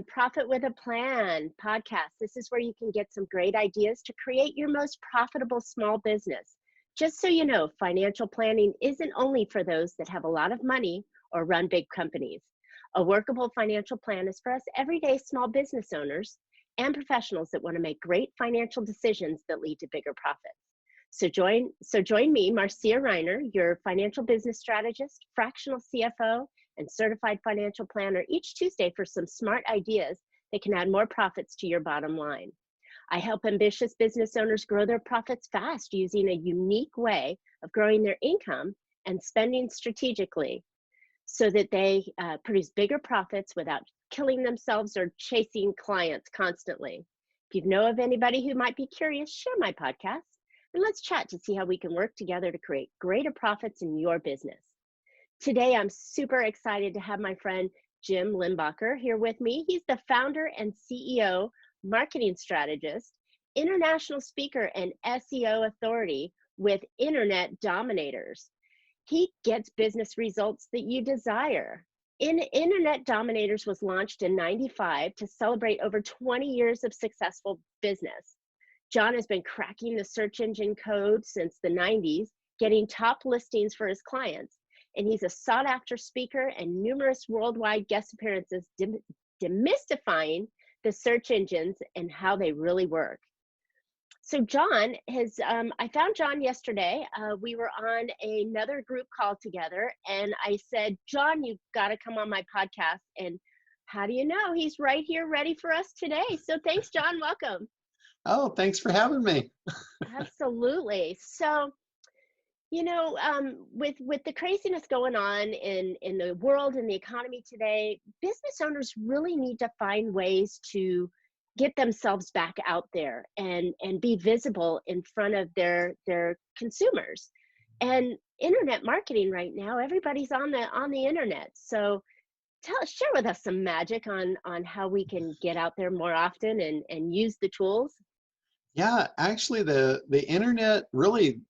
on Profit with a Plan podcast. This is where you can get some great ideas to create your most profitable small business. Just so you know, financial planning isn't only for those that have a lot of money or run big companies. A workable financial plan is for us everyday small business owners and professionals that want to make great financial decisions that lead to bigger profits. So join me, Marcia Reiner, your financial business strategist, fractional CFO, and certified financial planner each Tuesday for some smart ideas that can add more profits to your bottom line. I help ambitious business owners grow their profits fast using a unique way of growing their income and spending strategically so that they produce bigger profits without killing themselves or chasing clients constantly. If you know of anybody who might be curious, share my podcast and let's chat to see how we can work together to create greater profits in your business. Today, I'm super excited to have my friend Jim Limbocker here with me. He's the founder and CEO, marketing strategist, international speaker, and SEO authority with Internet Dominators. He gets business results that you desire. Internet Dominators was launched in '95 to celebrate over 20 years of successful business. John has been cracking the search engine code since the '90s, getting top listings for his clients. And he's a sought-after speaker and numerous worldwide guest appearances demystifying the search engines and how they really work. So John has, I found John yesterday. We were on another group call together, and I said, John, you've got to come on my podcast. And how do you know? He's right here ready for us today. So thanks, John. Welcome. Oh, thanks for having me. Absolutely. So, you know, with the craziness going on in the world and the economy today, business owners really need to find ways to get themselves back out there and be visible in front of their consumers. And internet marketing right now, everybody's on the internet. So share with us some magic on how we can get out there more often and use the tools. Yeah, actually the internet, really,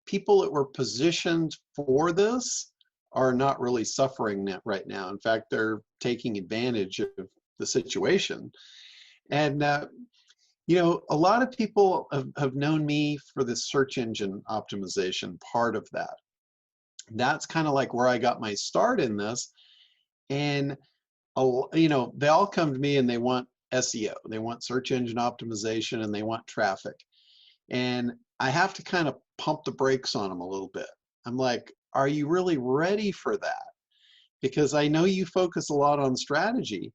people that were positioned for this are not really suffering right now. In fact, they're taking advantage of the situation. And, you know, a lot of people have known me for the search engine optimization part of that. That's kind of like where I got my start in this. And, you know, they all come to me and they want SEO, they want search engine optimization, and they want traffic. And I have to kind of pump the brakes on them a little bit. I'm like, are you really ready for that? Because I know you focus a lot on strategy,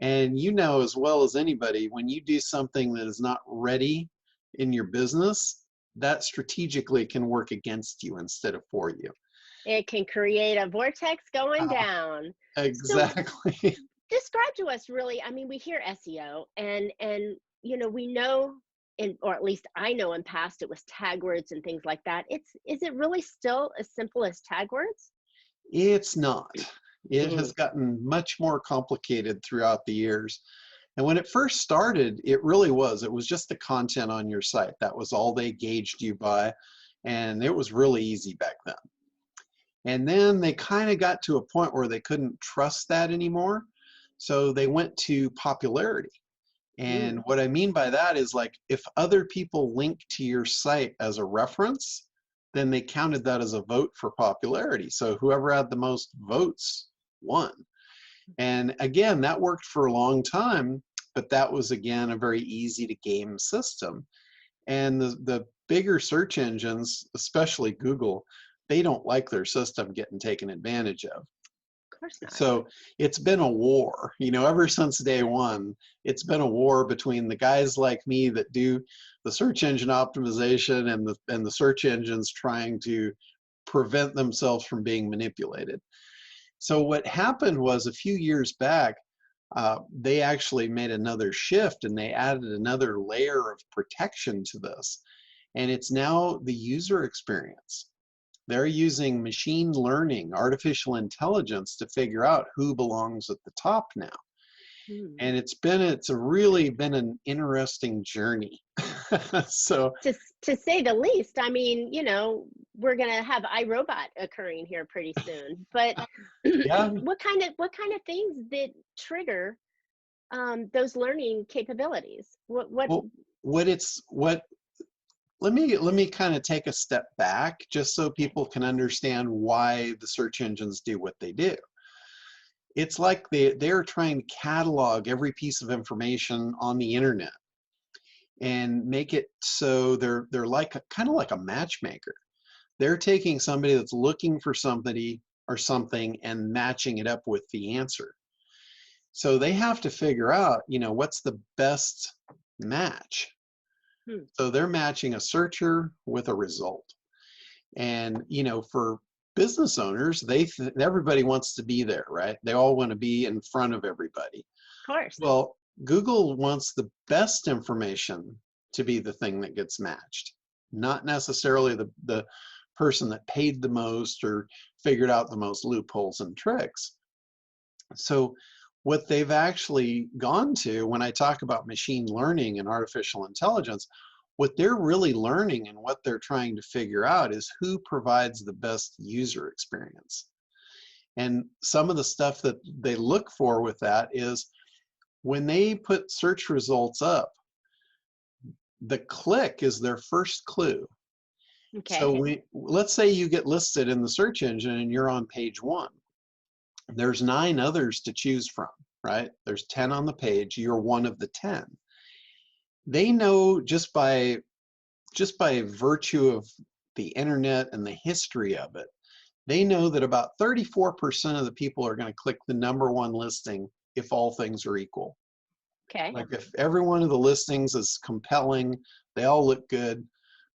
and you know as well as anybody, when you do something that is not ready in your business, that strategically can work against you instead of for you. It can create a vortex going down. Exactly. So, describe to us really, I mean, we hear SEO and you know, we know, or at least I know in past it was tag words and things like that. Is it really still as simple as tag words? It's not. It has gotten much more complicated throughout the years. And when it first started, it really was. It was just the content on your site. That was all they gauged you by. And it was really easy back then. And then they kind of got to a point where they couldn't trust that anymore. So they went to popularity. And what I mean by that is, like, if other people link to your site as a reference, then they counted that as a vote for popularity. So whoever had the most votes won. And again, that worked for a long time, but that was, again, a very easy to game system. And the bigger search engines, especially Google, they don't like their system getting taken advantage of. Of course not. So it's been a war, you know, ever since day one. It's been a war between the guys like me that do the search engine optimization and the search engines trying to prevent themselves from being manipulated. So what happened was, a few years back, they actually made another shift and they added another layer of protection to this. And it's now the user experience. They're using machine learning, artificial intelligence, to figure out who belongs at the top now. And it's really been an interesting journey. So to say the least, I mean, you know, we're gonna have iRobot occurring here pretty soon. But yeah. what kind of things that trigger those learning capabilities? What? Well, what it's what let me kind of take a step back just so Okay. people can understand why the search engines do what they do. It's like they're trying to catalog every piece of information on the internet and make it so they're like kind of like a matchmaker. They're taking somebody that's looking for somebody or something and matching it up with the answer. So they have to figure out, what's the best match. Hmm. So they're matching a searcher with a result. And, for business owners, everybody wants to be there, right? They all want to be in front of everybody. Of course. Well, Google wants the best information to be the thing that gets matched, not necessarily the person that paid the most or figured out the most loopholes and tricks. So what they've actually gone to, when I talk about machine learning and artificial intelligence, what they're really learning and what they're trying to figure out is who provides the best user experience. And some of the stuff that they look for with that is when they put search results up, the click is their first clue. Okay. So let's say you get listed in the search engine and you're on page 1. There's 9 others to choose from, right? There's 10 on the page. You're one of the 10. They know just by virtue of the internet and the history of it, they know that about 34% of the people are going to click the number 1 listing if all things are equal. Okay. Like if every one of the listings is compelling, they all look good,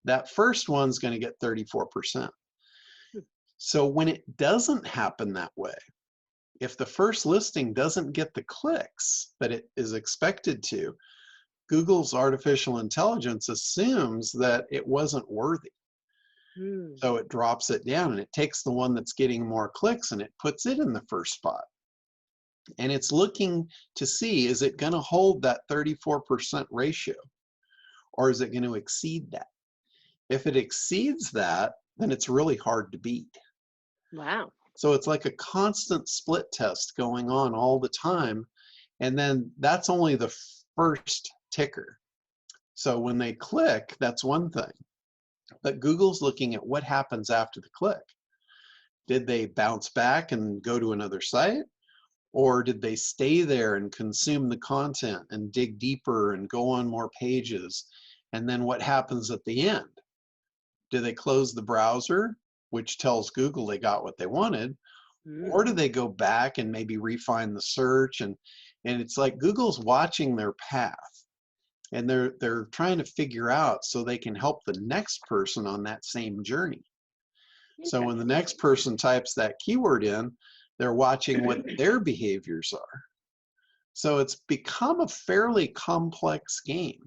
that first one's going to get 34%. So when it doesn't happen that way, if the first listing doesn't get the clicks that it is expected to, Google's artificial intelligence assumes that it wasn't worthy. Hmm. So it drops it down and it takes the one that's getting more clicks and it puts it in the first spot. And it's looking to see, is it going to hold that 34% ratio or is it going to exceed that? If it exceeds that, then it's really hard to beat. Wow. So it's like a constant split test going on all the time. And then that's only the first ticker. So when they click, that's one thing. But Google's looking at what happens after the click. Did they bounce back and go to another site? Or did they stay there and consume the content and dig deeper and go on more pages? And then what happens at the end? Do they close the browser, which tells Google they got what they wanted? Hmm. Or do they go back and maybe refine the search? And it's like Google's watching their path. And they're trying to figure out so they can help the next person on that same journey. So when the next Interesting. person types that keyword in, they're watching what their behaviors are. So it's become a fairly complex game.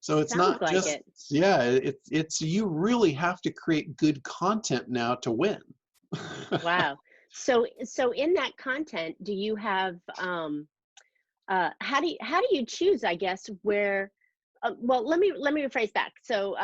So it's Sounds not like just, it. yeah, it's you really have to create good content now to win. Wow. So in that content, do you have how do you choose, I guess, where well, let me rephrase back. So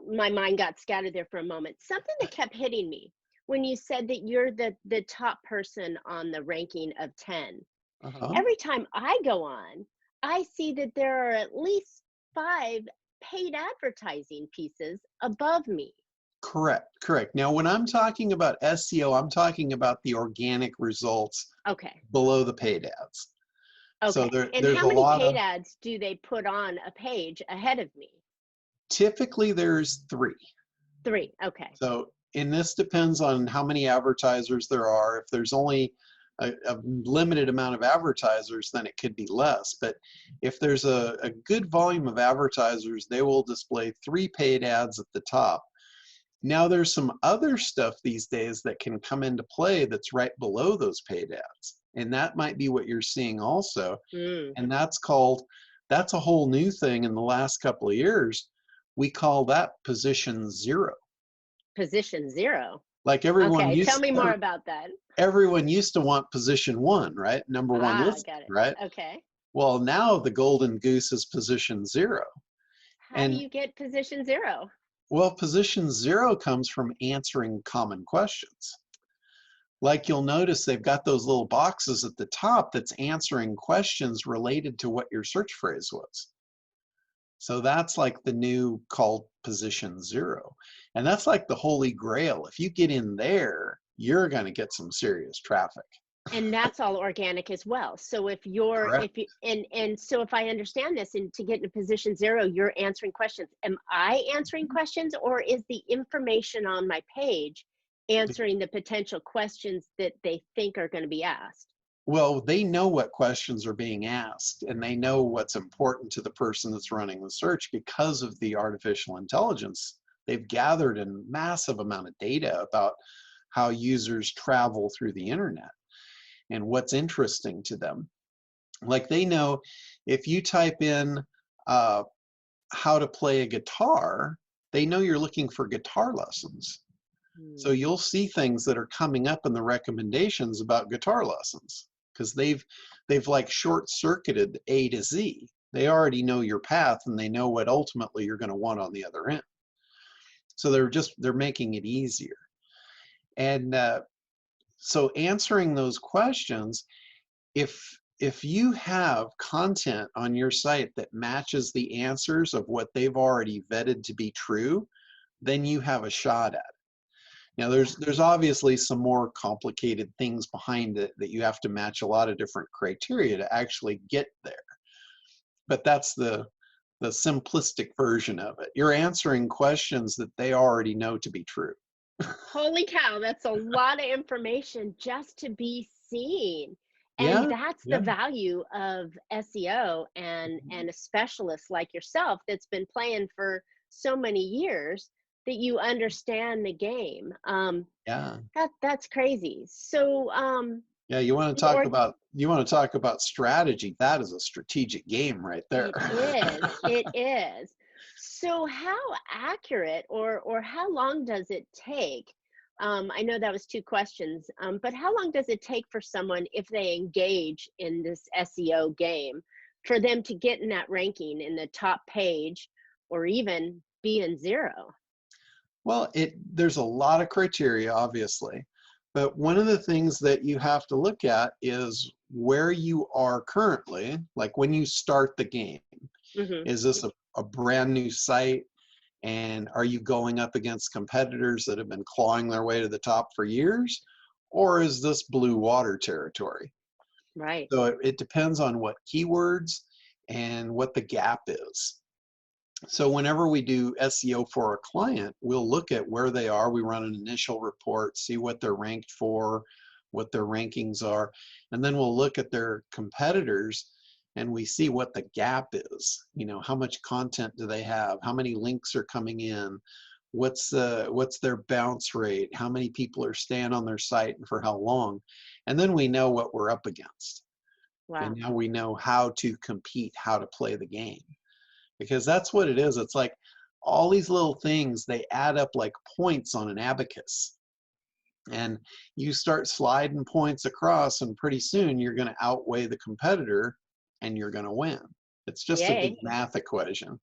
my mind got scattered there for a moment. Something that kept hitting me when you said that you're the top person on the ranking of 10. Uh-huh. Every time I go on, I see that there are at least 5 paid advertising pieces above me. Correct. Now, when I'm talking about SEO, I'm talking about the organic results Okay. below the paid ads. So Okay. And there's how a many lot paid of, ads do they put on a page ahead of me? typically there's 3. 3. Okay. So, and this depends on how many advertisers there are. If there's only a limited amount of advertisers, then it could be less. But if there's a good volume of advertisers, they will display 3 paid ads at the top. Now there's some other stuff these days that can come into play that's right below those paid ads. And that might be what you're seeing also. Mm. And that's a whole new thing in the last couple of years. We call that position 0. Position 0. Like Okay. Tell me more about that. everyone used to want position 1, right? Number 1 Ah, listing, got it. right? Okay. Well, now the golden goose is position 0. How do And you get position 0? well, position 0 comes from answering common questions. like you'll notice they've got those little boxes at the top that's answering questions related to what your search phrase was. So that's like the new called position 0. And that's like the holy grail. If you get in there, you're going to get some serious traffic. And that's all organic as well. So if you're, Correct. if you, and so if I understand this, and to get into position 0, you're answering questions. Am I answering questions, or is the information on my page answering the potential questions that they think are going to be asked? Well, they know what questions are being asked, and they know what's important to the person that's running the search because of the artificial intelligence. They've gathered a massive amount of data about how users travel through the internet and what's interesting to them. Like they know if you type in how to play a guitar, they know you're looking for guitar lessons. So you'll see things that are coming up in the recommendations about guitar lessons because they've like short-circuited A to Z. They already know your path and they know what ultimately you're going to want on the other end. So they're making it easier. And so answering those questions, if you have content on your site that matches the answers of what they've already vetted to be true, then you have a shot at it. Now, there's obviously some more complicated things behind it that you have to match a lot of different criteria to actually get there. But that's the simplistic version of it. You're answering questions that they already know to be true. Holy cow, that's a lot of information just to be seen. And Yeah, that's the yeah. value of SEO and a specialist like yourself that's been playing for so many years, that you understand the game. Yeah. That's crazy. So Yeah, you want to the talk org about strategy. That is a strategic game right there. it is, it is. So how accurate, or how long does it take? I know that was two questions, but how long does it take for someone, if they engage in this SEO game, for them to get in that ranking in the top page, or even be in 0? Well, there's a lot of criteria, obviously, but one of the things that you have to look at is where you are currently, like when you start the game. Hmm. Is this a brand new site? And are you going up against competitors that have been clawing their way to the top for years? Or is this blue water territory? Right. So it depends on what keywords and what the gap is. So whenever we do SEO for a client, we'll look at where they are. We run an initial report, see what they're ranked for, what their rankings are, and then we'll look at their competitors and we see what the gap is. You know, how much content do they have? How many links are coming in? What's their bounce rate? How many people are staying on their site and for how long? And then we know what we're up against. And Wow. now we know how to compete, how to play the game. Because that's what it is. It's like all these little things, they add up like points on an abacus. And you start sliding points across, and pretty soon you're going to outweigh the competitor and you're going to win. It's just a big Yay. math equation.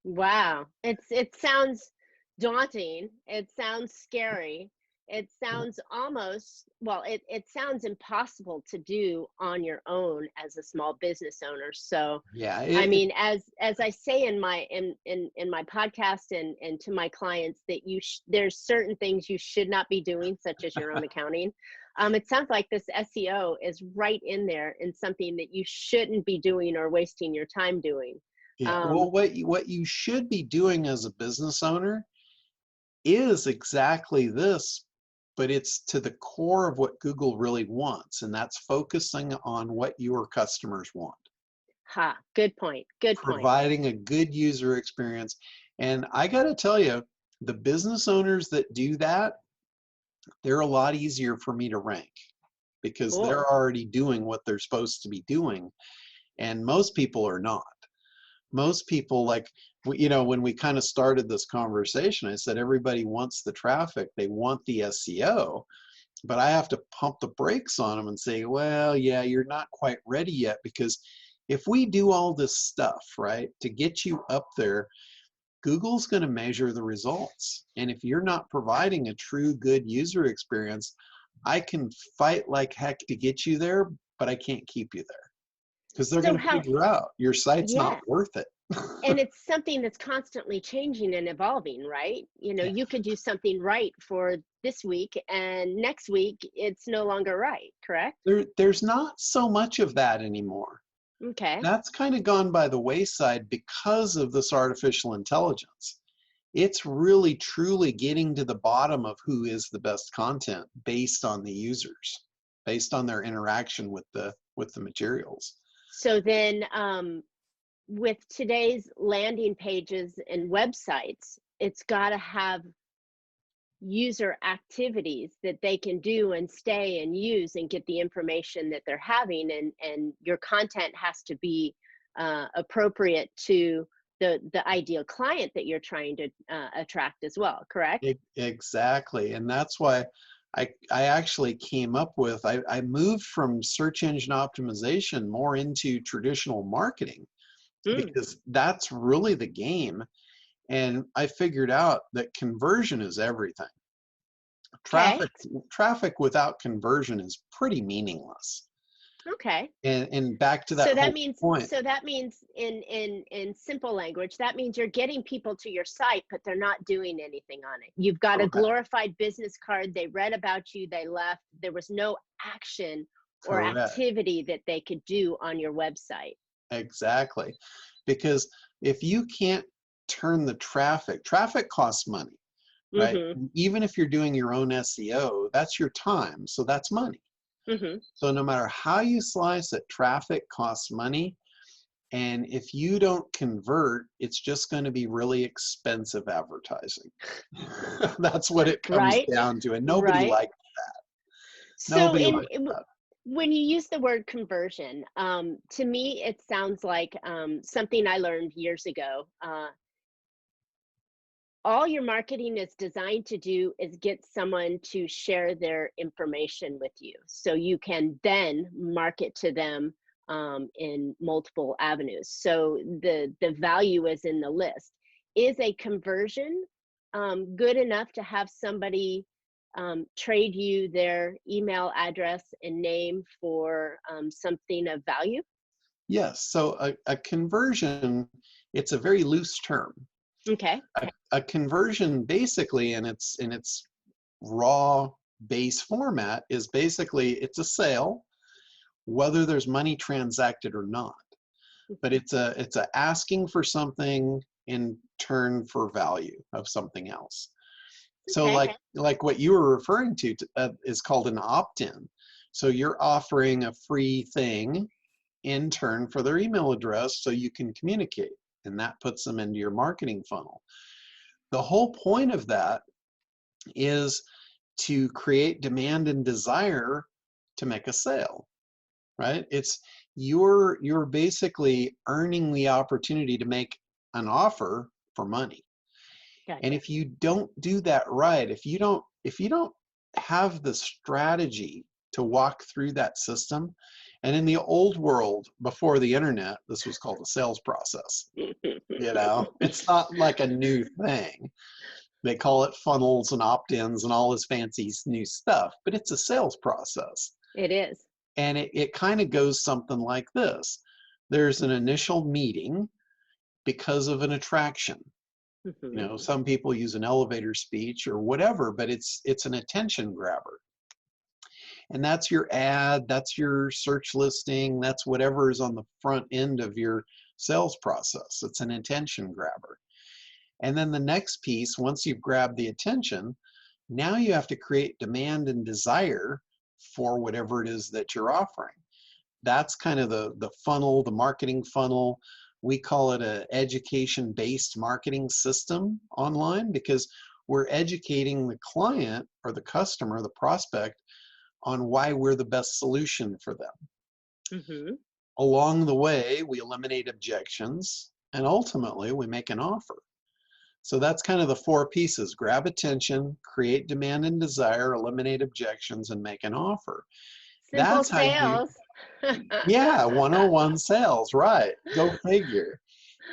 Wow. It sounds daunting. It sounds scary. It sounds almost, well, it sounds impossible to do on your own as a small business owner. So, Yeah, I mean, as I say in my my podcast, and to my clients, that there's certain things you should not be doing, such as your own accounting. It sounds like this SEO is right in there, and something that you shouldn't be doing or wasting your time doing. yeah. Um, Well, what you should be doing as a business owner is exactly this, but it's to the core of what Google really wants, and that's focusing on what your customers want. Good point. Good point. Providing a good user experience. And I got to tell you, the business owners that do that, they're a lot easier for me to rank because Cool. they're already doing what they're supposed to be doing. And most people are not. Most people, like, you know, when we kind of started this conversation, I said everybody wants the traffic, they want the SEO, but I have to pump the brakes on them and say, well, yeah, you're not quite ready yet, because if we do all this stuff, right, to get you up there, Google's going to measure the results. And if you're not providing a true good user experience, I can fight like heck to get you there, but I can't keep you there because they're So going to how, figure out your site's not yes. worth it. And it's something that's constantly changing and evolving, right? You know, Yeah. you could do something right for this week and next week it's no longer right, correct? There's not so much of that anymore. Okay. That's kind of gone by the wayside because of this artificial intelligence. It's really truly getting to the bottom of who is the best content based on the users, based on their interaction with the materials. So then with today's landing pages and websites, it's got to have user activities that they can do and stay and use and get the information that they're having, and your content has to be appropriate to the ideal client that you're trying to attract as well, correct? Exactly. And that's why I actually came up with, I moved from search engine optimization more into traditional marketing Mm, because that's really the game. And I figured out that conversion is everything. okay. Traffic without conversion is pretty meaningless. Okay. And back to that So that whole means point. in simple language, that means you're getting people to your site, but they're not doing anything on it. You've got a Correct. glorified business card. They read about you, they left. There was no action or Correct. activity that they could do on your website. Exactly. Because if you can't turn the traffic costs money, right? Mm-hmm. Even if you're doing your own SEO, that's your time. So that's money. Mm-hmm. So no matter how you slice it, traffic costs money. And if you don't convert, it's just going to be really expensive advertising. That's what it comes Right. down to. And nobody Right. likes So nobody likes that. when you use the word conversion, to me, it sounds like something I learned years ago. All your marketing is designed to do is get someone to share their information with you so you can then market to them in multiple avenues. So the value is in the list. Is a conversion good enough to have somebody trade you their email address and name for something of value? Yes. So a conversion, it's a very loose term. Okay. A conversion basically in its raw base format is basically it's a sale, whether there's money transacted or not. But it's a asking for something in turn for value of something else. So Okay. like what you were referring to is called an opt-in. So you're offering a free thing in turn for their email address so you can communicate, and that puts them into your marketing funnel. The whole point of that is to create demand and desire to make a sale, right? It's you're basically earning the opportunity to make an offer for money. And Gotcha. if you don't do that right, if you don't have the strategy to walk through that system, and in the old world before the internet, this was called a sales process. It's not like a new thing. They call it funnels and opt-ins and all this fancy new stuff, but it's a sales process. It is. And it kind of goes something like this. There's an initial meeting because of an attraction. Mhm. Some people use an elevator speech or whatever, but it's an attention grabber. And that's your ad, that's your search listing, that's whatever is on the front end of your sales process. It's an attention grabber. And then the next piece, once you've grabbed the attention, now you have to create demand and desire for whatever it is that you're offering. That's kind of the funnel, the marketing funnel. We call it an education-based marketing system online because we're educating the client or the customer, the prospect, on why we're the best solution for them. Mhm. Along the way, we eliminate objections, and ultimately we make an offer. So that's kind of the four pieces: grab attention, create demand and desire, eliminate objections, and make an offer. Simple That's how you, sales. yeah, 101 sales, right? Go figure.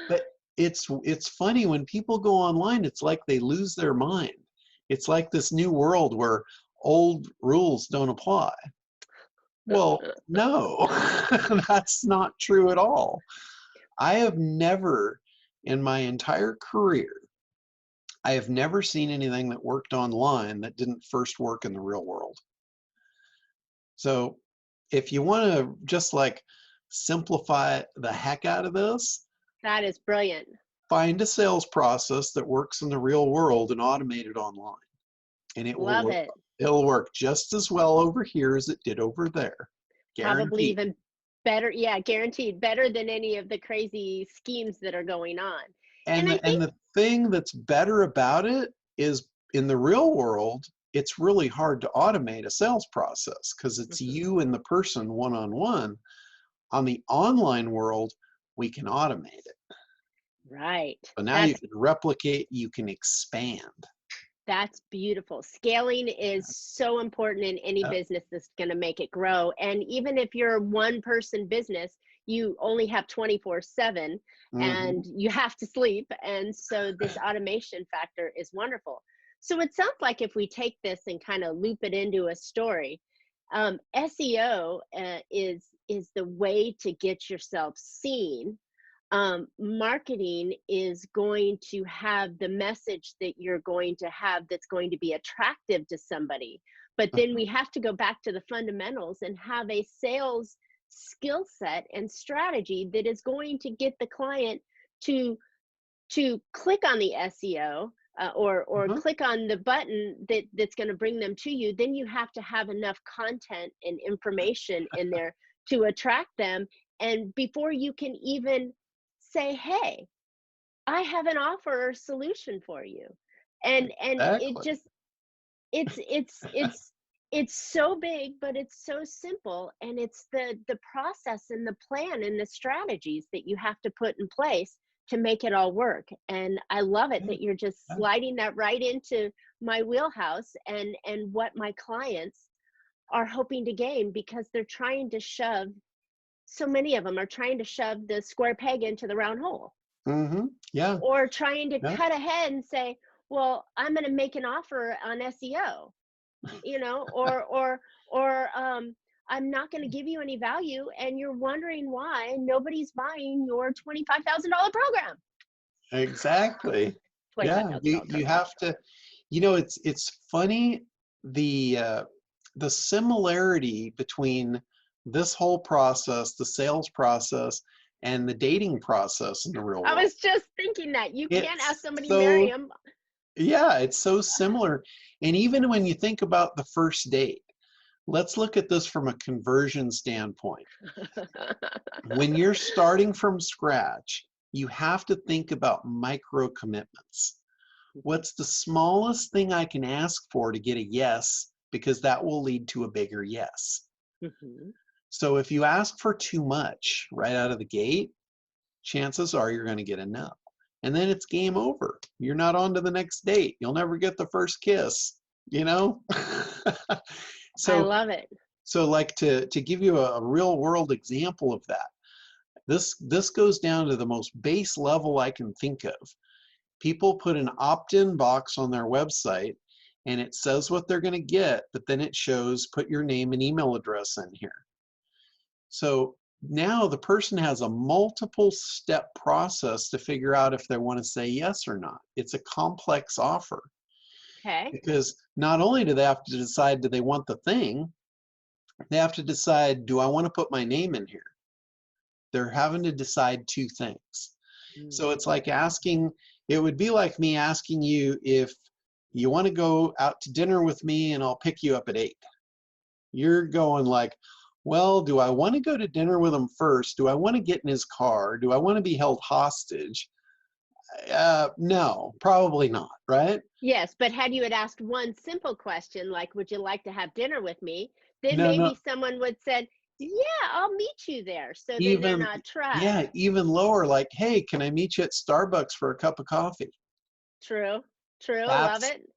But it's funny when people go online, it's like they lose their mind. It's like this new world where old rules don't apply. Well, no, that's not true at all. I have never, in my entire career, I have never seen anything that worked online that didn't first work in the real world. So if you want to just like simplify the heck out of this, That is brilliant. find a sales process that works in the real world and automate it online. And it will Love work. it. It'll work just as well over here as it did over there. Probably Guaranteed. even better. Yeah, guaranteed. Better than any of the crazy schemes that are going on. And I And think the thing that's better about it is in the real world, it's really hard to automate a sales process because it's Mhm. you and the person one-on-one. On the online world, we can automate it. Right. So now you can replicate, you can expand. That's beautiful. Scaling is so important in any Yep. business that's going to make it grow. And even if you're a one person business, you only have 24/7 Mm-hmm. and you have to sleep. And so this automation factor is wonderful. So it sounds like if we take this and kind of loop it into a story, SEO is the way to get yourself seen. Marketing is going to have the message that you're going to have that's going to be attractive to somebody. But then we have to go back to the fundamentals and have a sales skill set and strategy that is going to get the client to click on the SEO, or Uh-huh. click on the button that's going to bring them to you. Then you have to have enough content and information in there to attract them. And before you can even say, hey, I have an offer or solution for you. And it Exactly. just, it's so big, but it's so simple. And it's the process and the plan and the strategies that you have to put in place to make it all work. And I love it Yeah. that you're just sliding that right into my wheelhouse and what my clients are hoping to gain, because they're trying to shove, so many of them are trying to shove the square peg into the round hole, Mm-hmm. Yeah. or trying to Yeah. cut ahead and say, well, I'm going to make an offer on SEO, or I'm not going to give you any value, and you're wondering why nobody's buying your $25,000 program. Exactly. Yeah. $25,000 You program. have to. It's funny the similarity between this whole process, the sales process, and the dating process in the real I world. was just thinking that you can't ask It's somebody to marry so them. Yeah, it's so similar. And even when you think about the first date, let's look at this from a conversion standpoint. When you're starting from scratch, you have to think about micro commitments. What's the smallest thing I can ask for to get a yes? Because that will lead to a bigger yes. So if you ask for too much right out of the gate, chances are you're going to get a no. And then it's game over. You're not on to the next date. You'll never get the first kiss, you know? I so love it. so like to give you a real world example of that. This goes down to the most base level I can think of. People put an opt-in box on their website and it says what they're going to get, but then it shows put your name and email address in here. So now the person has a multiple step process to figure out if they want to say yes or not. It's a complex offer Okay. because not only do they have to decide, do they want the thing, they have to decide, do I want to put my name in here? They're having to decide two things. So it's like asking, it would be like me asking you if you want to go out to dinner with me and I'll pick you up at 8. You're going like, well, do I want to go to dinner with him first? Do I want to get in his car? Do I want to be held hostage? No, probably not, right? Yes, but had you had asked one simple question like, would you like to have dinner with me? Then No, no, maybe someone would said, yeah, I'll meet you there. So then they're even, not trapped. yeah, even lower, like, hey, can I meet you at Starbucks for a cup of coffee? True. True. Love That's it.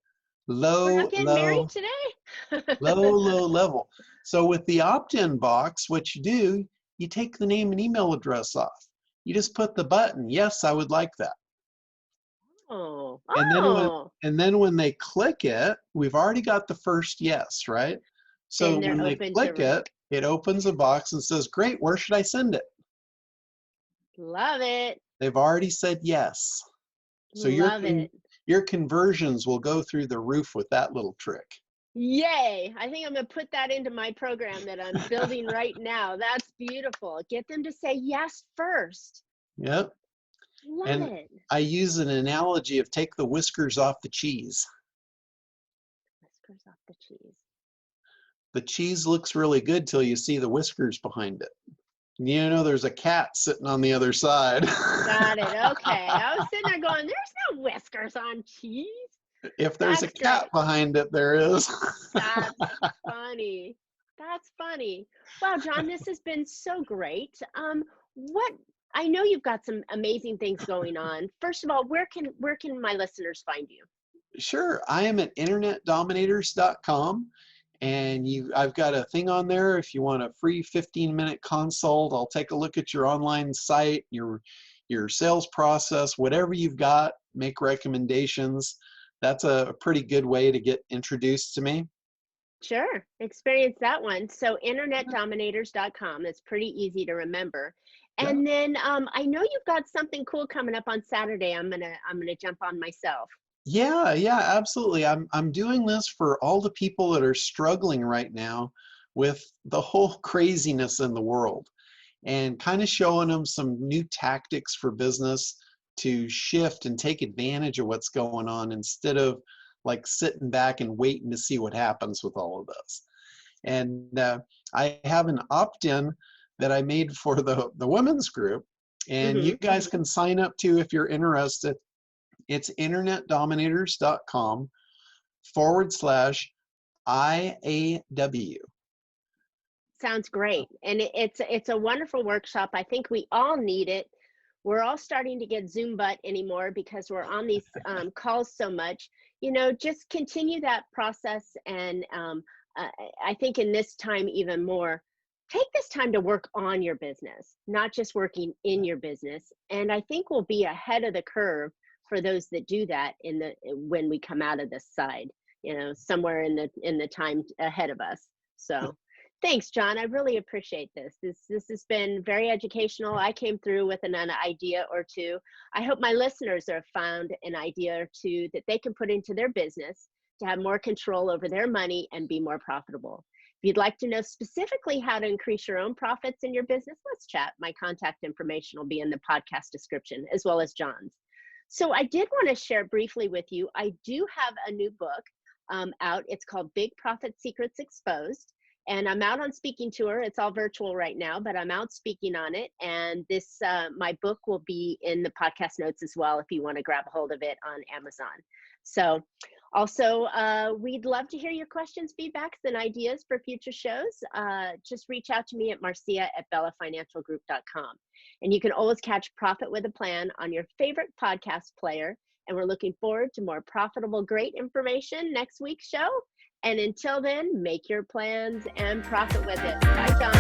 We're not low, getting married low, today. low level. So with the opt-in box, what you do, you take the name and email address off. You just put the button, yes, I would like that. Oh, And then oh, when they click it, we've already got the first yes, right? So then they're when they open click to it, it opens a box and says, great, where should I send it? love it. They've already said yes. So Love it. your conversions will go through the roof with that little trick. Yay. I think I'm going to put that into my program that I'm building right now. That's beautiful. Get them to say yes first. Yep. Love And it. I use an analogy of take the whiskers off the cheese. Whiskers off the cheese. The cheese looks really good till you see the whiskers behind it. You know, there's a cat sitting on the other side. Got it. Okay. I was sitting there going, there's no whiskers on cheese. If there's a That's cat great. behind it, there is. That's funny. That's funny. Wow, John, this has been so great. What I know you've got some amazing things going on. First of all, where can my listeners find you? Sure. I am at internetdominators.com, and I've got a thing on there. If you want a free 15-minute consult, I'll take a look at your online site, your sales process, whatever you've got, make recommendations. That's a pretty good way to get introduced to me. Sure, experience that one. So internetdominators.com. It's pretty easy to remember. Yeah. And then I know you've got something cool coming up on Saturday. I'm gonna jump on myself. Yeah, absolutely. I'm doing this for all the people that are struggling right now with the whole craziness in the world, and kind of showing them some new tactics for business to shift and take advantage of what's going on instead of like sitting back and waiting to see what happens with all of this. And I have an opt-in that I made for the women's group, and you guys can sign up too if you're interested. It's internetdominators.com/IAW. Sounds great. And it's a wonderful workshop. I think we all need it. We're all starting to get Zoom butt anymore because we're on these calls so much. You know, just continue that process. And I think in this time even more, take this time to work on your business, not just working in your business. And I think we'll be ahead of the curve for those that do that when we come out of this side, you know, somewhere in the time ahead of us. So thanks, John. I really appreciate this. This has been very educational. I came through with an idea or two. I hope my listeners have found an idea or two that they can put into their business to have more control over their money and be more profitable. If you'd like to know specifically how to increase your own profits in your business, let's chat. My contact information will be in the podcast description, as well as John's. So I did want to share briefly with you, I do have a new book out. It's called Big Profit Secrets Exposed. And I'm out on speaking tour. It's all virtual right now, but I'm out speaking on it. And this, my book will be in the podcast notes as well if you want to grab a hold of it on Amazon. So also, we'd love to hear your questions, feedbacks, and ideas for future shows. Just reach out to me at marcia@bellafinancialgroup.com. And you can always catch Profit with a Plan on your favorite podcast player. And we're looking forward to more profitable, great information next week's show. And until then, make your plans and profit with it. Bye, John.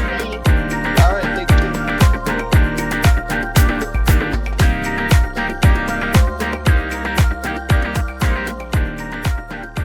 All right, thank you.